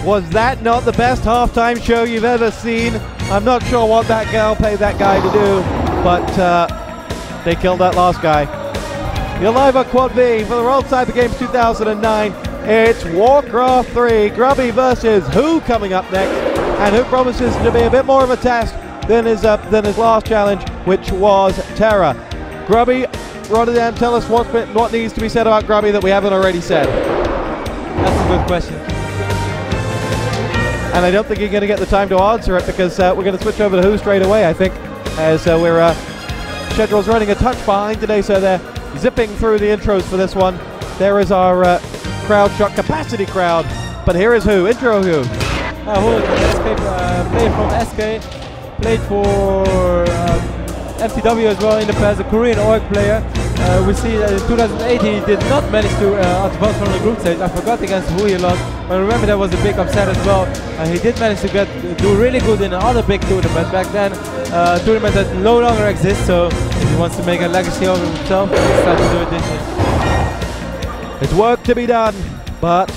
Was that not the best halftime show you've ever seen? I'm not sure what that girl paid that guy to do, but they killed that last guy. You're live on Quad V for the World Cyber Games 2009. It's WarCraft 3, Grubby versus WhO coming up next, and WhO promises to be a bit more of a test than his last challenge, which was Terra. Grubby, Rotterdam, tell us what needs to be said about Grubby that we haven't already said. That's a good question. And I don't think you're going to get the time to answer it, because we're going to switch over to WhO straight away, I think, as we're schedule's running a touch behind today, so they're zipping through the intros for this one. There is our crowd shot capacity crowd, but here is WhO. Intro WhO. WhO is an SK player from SK, played for MTW as well in the past, a Korean org player. We see that in 2008 he did not manage to advance from the group stage. I forgot against WhO he lost, but I remember that was a big upset as well. He did manage to do really good in another big tournament back then, a tournament that no longer exists, so if he wants to make a legacy of himself, he's time to do it this year. There's work to be done, but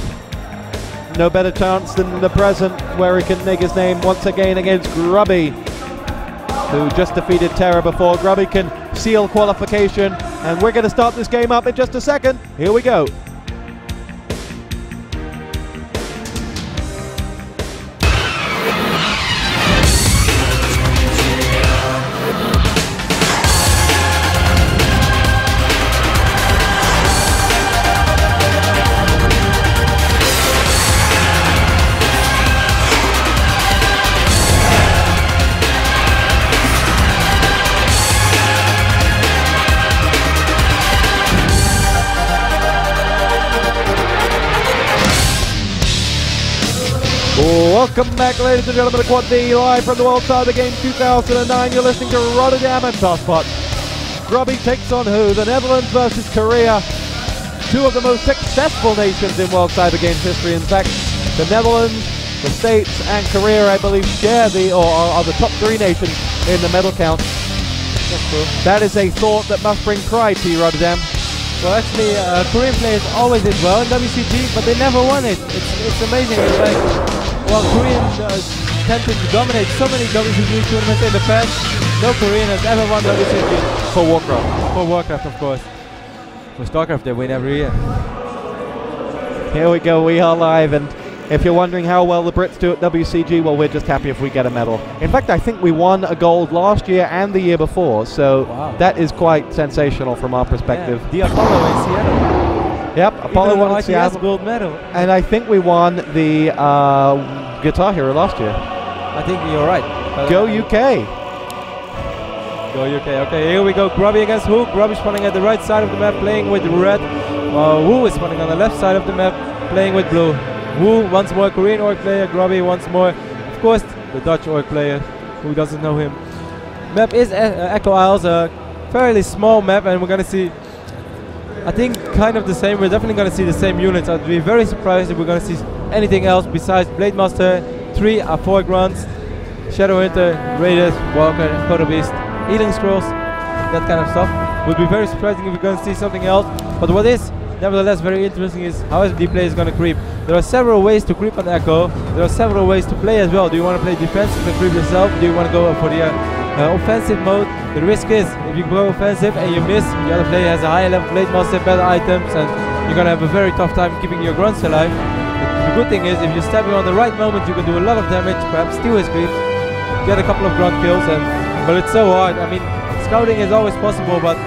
no better chance than the present, where he can make his name once again against Grubby, who just defeated Terra before. Grubby can seal qualification, and we're going to start this game up in just a second. Here we go. Welcome back, ladies and gentlemen, to Quad V, live from the World Cyber Games 2009. You're listening to Rotterdam and Tosspot. Grubby takes on WhO, the Netherlands versus Korea. Two of the most successful nations in World Cyber Games history. In fact, the Netherlands, the States, and Korea, I believe, share are the top three nations in the medal count. That's true. That is a thought that must bring pride to you, Rotterdam. Well, actually, Korean players always did well in WCG, but they never won it. It's amazing. It's like, well, Koreans tended to dominate so many WCG tournaments in the past. No Korean has ever won WCG. For WarCraft. For WarCraft, of course. For StarCraft, they win every year. Here we go, we are live, and if you're wondering how well the Brits do at WCG, well, we're just happy if we get a medal. In fact, I think we won a gold last year and the year before, so wow, that is quite sensational from our perspective. Yeah, the Apollo in Seattle. Yep, Apollo won in Seattle. Gold medal. And I think we won the Guitar Hero last year. I think you're right. Go UK! Go UK. Okay, here we go. Grubby against WhO. Grubby spawning at the right side of the map, playing with red. WhO is spawning on the left side of the map, playing with blue. WhO once more Korean org player, Grubby once more, of course, the Dutch org player. Who doesn't know him? Map is Echo Isles, a fairly small map, and we're gonna see, I think, kind of the same. We're definitely gonna see the same units. I'd be very surprised if we're gonna see anything else besides Blade Master, 3 or 4 grunts, Shadow Hunter, Raiders, Walker, Photo Beast, Healing Scrolls, that kind of stuff. Would be very surprising if we're gonna see something else. But what is nevertheless very interesting is how the play is going to creep. There are several ways to creep on Echo. There are several ways to play as well. Do you want to play defensive and creep yourself? Do you want to go for the offensive mode? The risk is, if you go offensive and you miss, the other player has a higher level Blade Master, better items, and you're going to have a very tough time keeping your grunts alive. The good thing is, if you stab him on the right moment, you can do a lot of damage, perhaps steal his creeps, get a couple of grunt kills, but it's so hard. I mean, scouting is always possible, but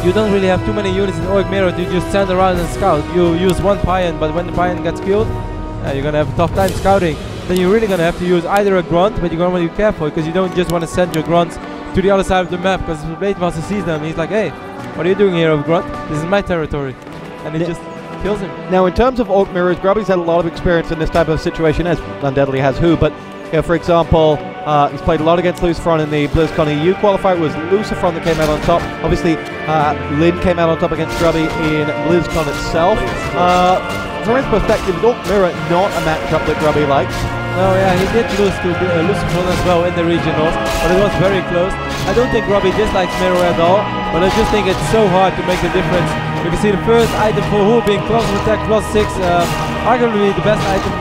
you don't really have too many units in Org Mirror to just stand around and scout. You use one Paian, but when the Paian gets killed, you're gonna have a tough time scouting. Then you're really gonna have to use either a grunt, but you're gonna want to be careful because you don't just want to send your grunts to the other side of the map, because if the Blade Master sees them, he's like, hey, what are you doing here, grunt? This is my territory. And he just kills him. Now, in terms of Orc Mirrors, Grubby's had a lot of experience in this type of situation, as undoubtedly has WhO, but for example, he's played a lot against Lucifron in the BlizzCon EU qualifier. It was Lucifron that came out on top. Obviously, Lin came out on top against Grubby in BlizzCon itself. From his perspective, is Orc Mirror not a matchup that Grubby likes? No, yeah, he did lose to Lucifron as well in the regionals, but it was very close. I don't think Grubby dislikes Mirror at all, but I just think it's so hard to make the difference. You can see the first item for WhO being close attack +6, arguably the best item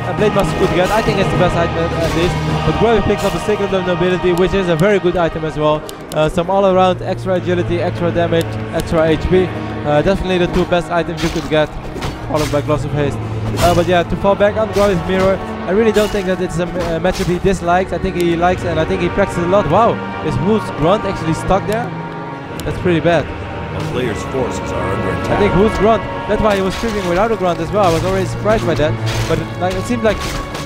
a Blade Master could get. I think it's the best item at least. But Grubby picks up the Sacred of Nobility, which is a very good item as well. Some all-around extra agility, extra damage, extra HP. Definitely the two best items you could get, followed by Gloss of Haste. But yeah, to fall back on Grubby's mirror, I really don't think that it's a matchup he dislikes. I think he likes, and I think he practices a lot. Wow, is Who's Grunt actually stuck there? That's pretty bad. The player's forces are under attack. I think Who's Grunt, that's why he was creeping without a Grunt as well. I was already surprised by that. But it seemed like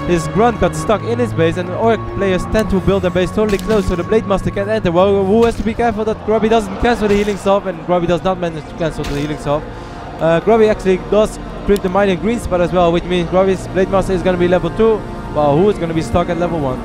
his Grunt got stuck in his base, and Orc players tend to build their base totally close so the Blade Master can enter. Well, WHO has to be careful that Grubby doesn't cancel the healing salve, and Grubby does not manage to cancel the healing salve. Grubby actually does creep the mining green spot as well, which means Grubby's Blade Master is going to be level 2, while WHO is going to be stuck at level 1.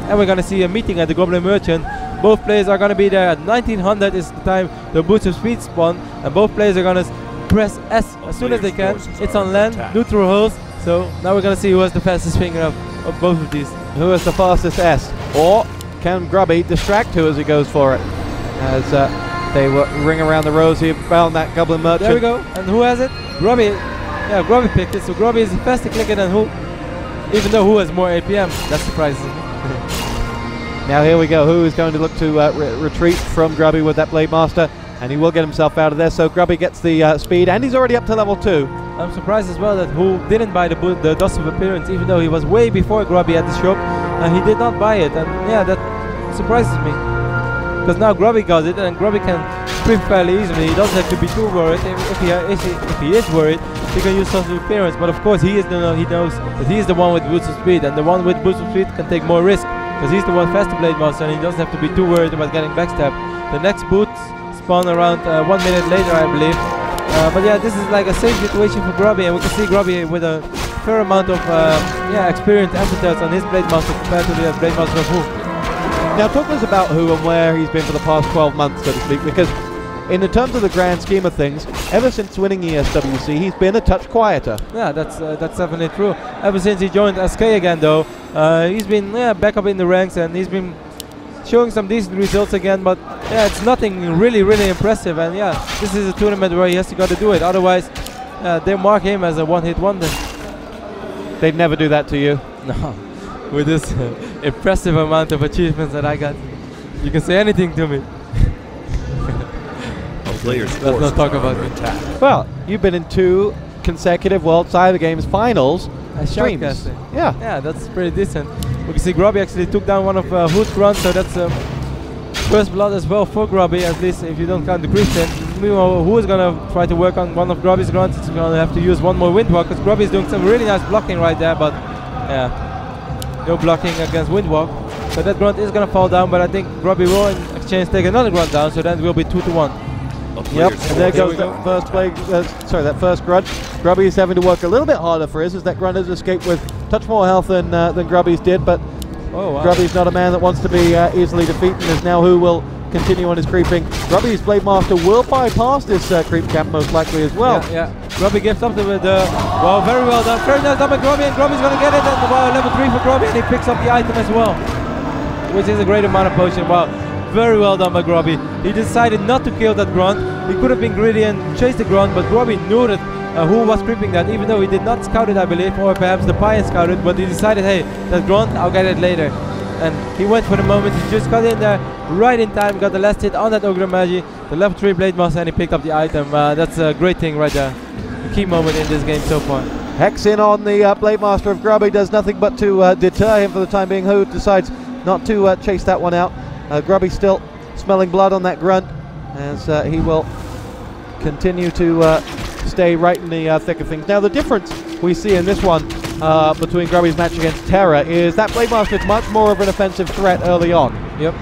And we're going to see a meeting at the Goblin Merchant. Both players are going to be there at 1900 is the time the boots of speed spawn, and both players are going to press S as soon as they can. It's on land, neutral holes, so now we're going to see who has the fastest finger of both of these. Who has the fastest S? Or can Grubby distract who as he goes for it? As they ring around the rosy around that Goblin Merchant. There we go. And who has it? Grubby. Yeah, Grubby picked it, so Grubby is faster clicker than WHO, even though WHO has more APM. That surprises me. Now here we go. WHO is going to look to retreat from Grubby with that Blade Master, and he will get himself out of there. So Grubby gets the speed, and he's already up to level 2. I'm surprised as well that WHO didn't buy the Dust of Appearance, even though he was way before Grubby at the shop, and he did not buy it. And yeah, that surprises me, because now Grubby got it, and Grubby can creep fairly easily. He doesn't have to be too worried. If he is worried, he can use Dust of Appearance. But of course, he knows that he is the one with boost of speed, and the one with boost of speed can take more risk, because he's the one faster Blade Master, and he doesn't have to be too worried about getting backstabbed. The next boots spawn around 1 minute later, I believe. But yeah, this is like a safe situation for Grubby, and we can see Grubby with a fair amount of experienced epithets on his Blade Master compared to the Blade Master of WHO. Now talk to us about WHO and where he's been for the past 12 months, so to speak, because in the terms of the grand scheme of things, ever since winning ESWC, he's been a touch quieter. Yeah, that's definitely true. Ever since he joined SK again, though, he's been back up in the ranks, and he's been showing some decent results again. But yeah, it's nothing really impressive. And yeah, this is a tournament where he has to go to do it. Otherwise, they mark him as a one-hit wonder. They'd never do that to you. No, with this impressive amount of achievements that I got, you can say anything to me. Let's not talk about it. Well, you've been in 2 consecutive World Cyber Games finals. Streams. Yeah, that's pretty decent. We can see Grubby actually took down one of WHO's grunts, so that's first blood as well for Grubby, at least if you don't count the Christian. Meanwhile, WHO is gonna try to work on one of Grubby's grunts. It's gonna have to use one more Windwalk, because Grubby is doing some really nice blocking right there, but yeah, no blocking against Windwalk. So that grunt is gonna fall down, but I think Grubby will in exchange take another grunt down, so then it will be 2-1. Yep, and there goes that first play. That first grunt. Grubby is having to work a little bit harder for his, as that grunt has escaped with touch more health than Grubby's did. But Grubby's not a man that wants to be easily defeated, as now WHO will continue on his creeping. Grubby's Blade Master will bypass this creep camp most likely as well. Yeah. Grubby gives up with wow, very well done. Very nice done by Grubby, and Grubby's gonna get it. And wow, level 3 for Grubby, and he picks up the item as well, which is a great amount of potion. Wow. Very well done by Grubby. He decided not to kill that grunt. He could have been greedy and chased the grunt, but Grubby knew that WHO was creeping that, even though he did not scout it, I believe, or perhaps the Pie scouted, but he decided, hey, that grunt, I'll get it later. And he went for the moment. He just got in there right in time, got the last hit on that Ogre Magi, the level 3 Blade Master, and he picked up the item. That's a great thing right there. A key moment in this game so far. Hex in on the Blade Master of Grubby does nothing but to deter him for the time being. WHO decides not to chase that one out. Grubby still smelling blood on that grunt, as he will continue to stay right in the thick of things. Now the difference we see in this one between Grubby's match against Terra is that Blade Master is much more of an offensive threat early on. Yep.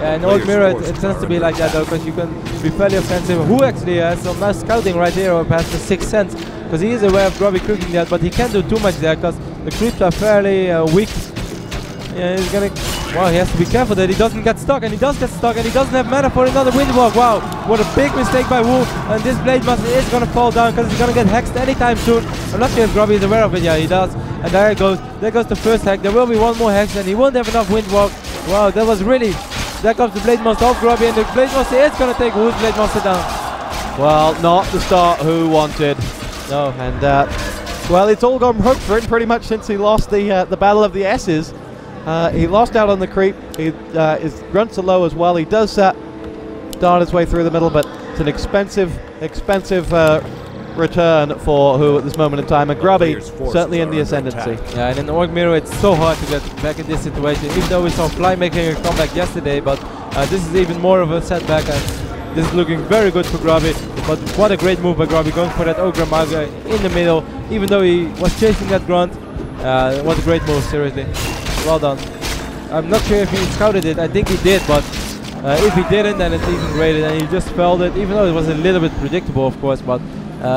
Yeah, in Old Mirror it tends to be like that, though, because you can be fairly offensive. WHO actually has some nice scouting right here, or perhaps the 6th sense, because he is aware of Grubby creeping that, but he can't do too much there because the creeps are fairly weak. Yeah, he's gonna. Wow, he has to be careful that he doesn't get stuck, and he does get stuck, and he doesn't have mana for another Windwalk. Wow, what a big mistake by WHO, and this Blade Master is gonna fall down because he's gonna get hexed anytime soon. I'm not sure if Grubby is aware of it. Yeah, he does. And there it goes. There goes the first hack. There will be one more hex, and he won't have enough Windwalk. Wow, that was really. There comes the Blade Master of Grubby, and the Blade Master is gonna take WHO's Blade Master down. Well, not the start WHO wanted. No, and Well, it's all gone hook for him pretty much since he lost the Battle of the S's. He lost out on the creep. His grunts are low as well. He does dart his way through the middle, but it's an expensive return for WHO at this moment in time. And Grubby certainly in the ascendancy. Yeah, and in the Orc Mirror, it's so hard to get back in this situation. Even though we saw Fly making a comeback yesterday, but this is even more of a setback, and this is looking very good for Grubby. But what a great move by Grubby, going for that Ogre Maga in the middle, even though he was chasing that grunt. What a great move, seriously. Well done. I'm not sure if he scouted it. I think he did, but if he didn't, then it's even greater. And he just felt it, even though it was a little bit predictable, of course. But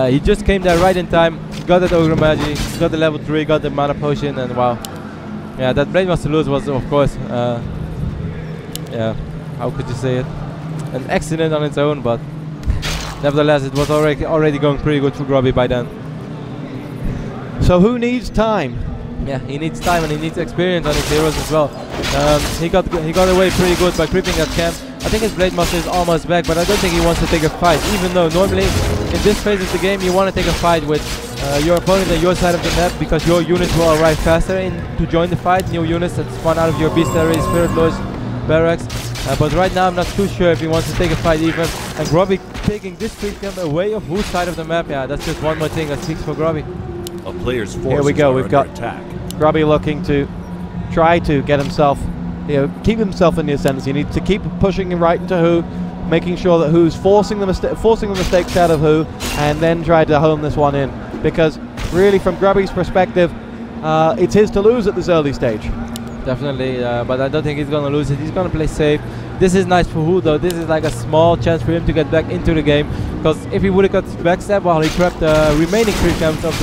he just came there right in time, got that Ogre Magi, got the level 3, got the mana potion, and wow. Yeah, that Blade Master lose was, of course, yeah, how could you say it? An accident on its own, but nevertheless, it was already going pretty good for Grubby by then. So WHO needs time? Yeah, he needs time and he needs experience on his heroes as well. He got away pretty good by creeping that camp. I think his Blade Master is almost back, but I don't think he wants to take a fight. Even though normally in this phase of the game you want to take a fight with your opponent on your side of the map, because your units will arrive faster to join the fight. New units that spawn out of your Bestiary, Spirit Lords, Barracks. But right now I'm not too sure if he wants to take a fight even. And Grubby taking this creep camp away of WHO's side of the map. Yeah, that's just one more thing that speaks for Grubby. A player's forces Here we go. are We've under got attack. Grubby looking to try to get himself, keep himself in the ascendancy. He needs to keep pushing him right into WHO, making sure that WHO's forcing the mistakes out of WHO, and then try to home this one in. Because really, from Grubby's perspective, it's his to lose at this early stage. Definitely, but I don't think he's gonna lose it. He's gonna play safe. This is nice for WHO though. This is like a small chance for him to get back into the game, because if he would have got backstab while he prepped the remaining creep camps of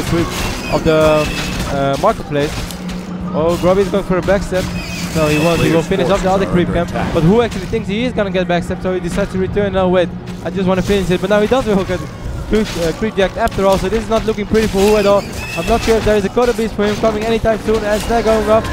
the marketplace, oh, Grubby's going for a backstab. No, he won't. He will finish up the other creep camp. But WHO actually thinks he is gonna get backstab, so he decides to return. No, wait, I just want to finish it. But now he does hook at creep jacked after all, so this is not looking pretty for WHO at all. I'm not sure if there is a Coda Beast for him coming anytime soon, as they're going up.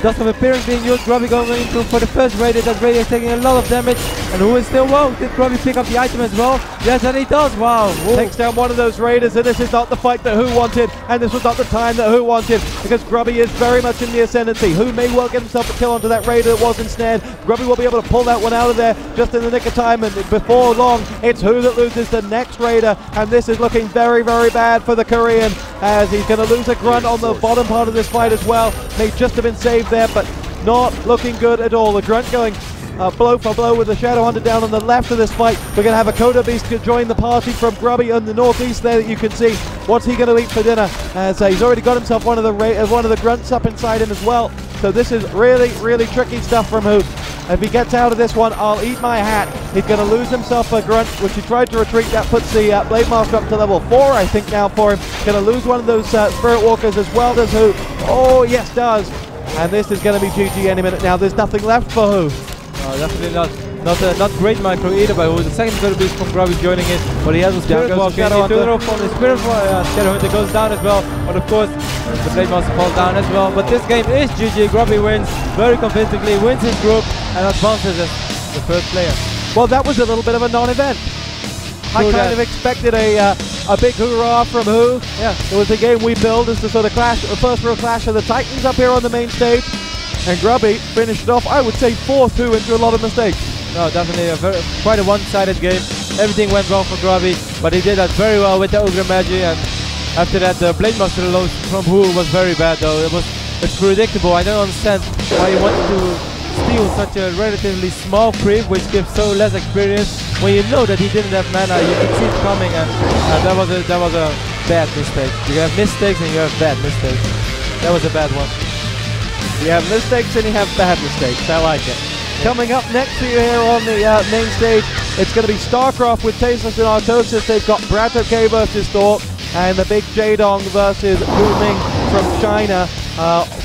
Dust of Appearance being used, Grubby going into for the first Raider. That Raider is taking a lot of damage, and WHO is still low. Did Grubby pick up the item as well? Yes, and he does. Wow. Whoa. Takes down one of those Raiders, and this is not the fight that WHO wanted, and this was not the time that WHO wanted, because Grubby is very much in the ascendancy. WHO may well get himself a kill onto that Raider that was ensnared. Grubby will be able to pull that one out of there just in the nick of time, and before long, it's WHO that loses the next Raider, and this is looking very, very bad for the Korean, as he's going to lose a grunt on the bottom part of this fight as well. May just have been saved there, but not looking good at all. The grunt going blow for blow with the Shadow Hunter down on the left of this fight. We're going to have a Coda Beast join the party from Grubby on the northeast there that you can see. What's he going to eat for dinner? As he's already got himself one of the grunts up inside him as well. So this is really, really tricky stuff from WHO. If he gets out of this one, I'll eat my hat. He's going to lose himself a grunt, which he tried to retreat. That puts the Blade Master up to level 4, I think, now for him. Going to lose one of those Spirit Walkers as well, does WHO. Oh, yes, does. And this is going to be GG any minute now. There's nothing left for WHO. No, definitely not. Not great micro either by WHO. The second Coda Beast from Grubby joining in, but he has a Spirit Walk. Shadow Hunter from the Spirit Shadow Hunter goes down as well. But of course, the Blade Master falls down as well. But this game is GG. Grubby wins very convincingly, wins his group, and advances as the first player. Well, that was a little bit of a non-event. I kind of expected a big hoorah from WHO. Yeah, it was a game we billed as the sort of clash, the first real clash of the Titans up here on the main stage. And Grubby finished it off, I would say 4-2 into a lot of mistakes. No, definitely quite a one-sided game. Everything went wrong for Grubby, but he did that very well with the Ogre Magi. And after that, the Blade Master loss from WHO was very bad, though. It's predictable. I don't understand why he wanted to steal such a relatively small creep, which gives so less experience. When you know that he didn't have mana, you can see it coming, and that was a bad mistake. You have mistakes and you have bad mistakes. That was a bad one. You have mistakes and you have bad mistakes. I like it. Coming up next to you here on the main stage, it's going to be StarCraft with Tasteless and Artosis. They've got Brato K versus Thorpe, and the big Jadong versus Booming from China.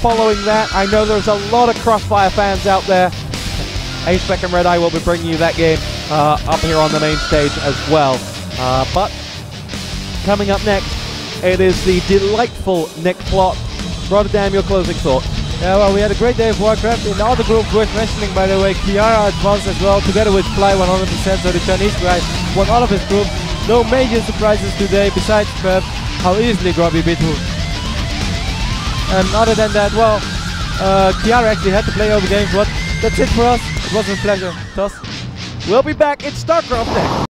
Following that, I know there's a lot of Crossfire fans out there. Aspec and Red Eye will be bringing you that game up here on the main stage as well. But coming up next, it is the delightful Nick Plot. Rotterdam, your closing thoughts. Yeah, well, we had a great day of WarCraft. In the other group, worth mentioning, by the way, Kiara advanced as well, together with Fly 100%, so the Chinese guy won all of his group. No major surprises today, besides perhaps how easily Grubby beat WHO. And other than that, well, Kiara actually had to play over games, but that's it for us. It was a pleasure. Toss. We'll be back in StarCraft next.